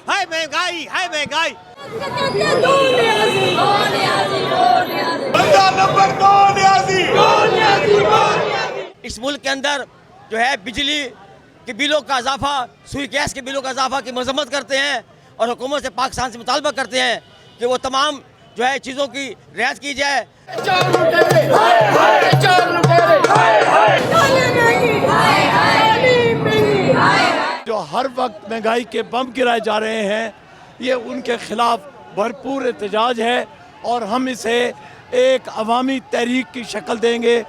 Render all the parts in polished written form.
हाय महंगाई, हाय महंगाई। इस मुल्क के अंदर जो है बिजली के बिलों का इजाफा, सुई गैस के बिलों का इजाफा की मजम्मत करते हैं और हुकूमत से पाकिस्तान से मुतालबा करते हैं कि वो तमाम जो है चीज़ों की रियायत की जाए। जो हर वक्त महंगाई के बम गिराए जा रहे हैं, ये उनके खिलाफ भरपूर एहतजाज है और हम इसे एक अवामी तहरीक की शक्ल देंगे।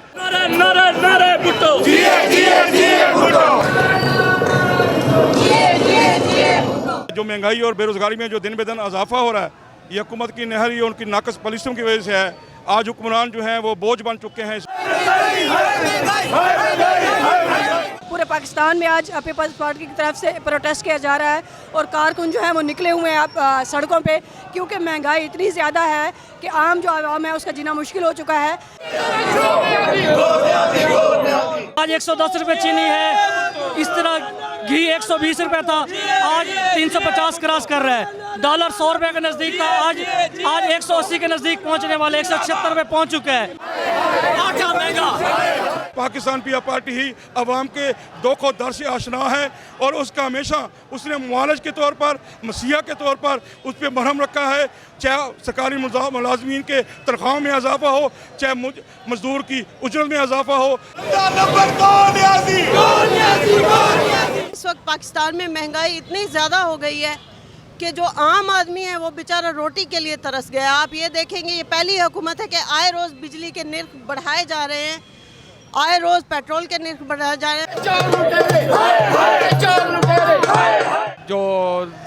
जो महंगाई और बेरोजगारी में जो दिन ब दिन इजाफा हो रहा है, ये हुकूमत की नहरी और उनकी नाकस पॉलिसियों की वजह से है। आज हुक्मरान जो हैं वो बोझ बन चुके हैं। पूरे पाकिस्तान में आज पीपल्स पार्टी की तरफ से प्रोटेस्ट किया जा रहा है और कारकुन जो है वो निकले हुए हैं सड़कों पे, क्योंकि महंगाई इतनी ज़्यादा है कि आम जो आवाम है उसका जीना मुश्किल हो चुका है। आज 110 रुपये चीनी है, इस तरह घी 120 रुपये था, आज 350 क्रॉस कर रहा है। डॉलर 100 रुपये के नज़दीक था, आज 180 के नज़दीक पहुंचने वाले 176 रुपये पहुंच चुका है। आटा महंगा। पाकिस्तान पीपल्स पार्टी ही अवाम के दुख और दर्द से आशना है और उसका हमेशा उसने मुआलज के तौर पर, मसीहा के तौर पर उस पर मरहम रखा है। चाहे सरकारी मुलाजमीन के तनख्वाह में इजाफा हो, चाहे मजदूर की उजरत में इजाफा हो। इस वक्त पाकिस्तान में महंगाई इतनी ज़्यादा हो गई है कि जो आम आदमी है वो बेचारा रोटी के लिए तरस गया। आप ये देखेंगे, ये पहली हुकूमत है कि आए रोज़ बिजली के निर्ख बढ़ाए जा रहे हैं, आए रोज़ पेट्रोल के निर्ख बढ़ाए जा रहे हैं। जो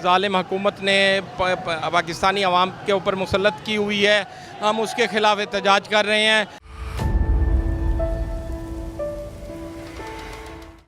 जालिम हुकूमत ने पाकिस्तानी अवाम के ऊपर मुसल्लत की हुई है, हम उसके खिलाफ एहतजाज कर रहे हैं।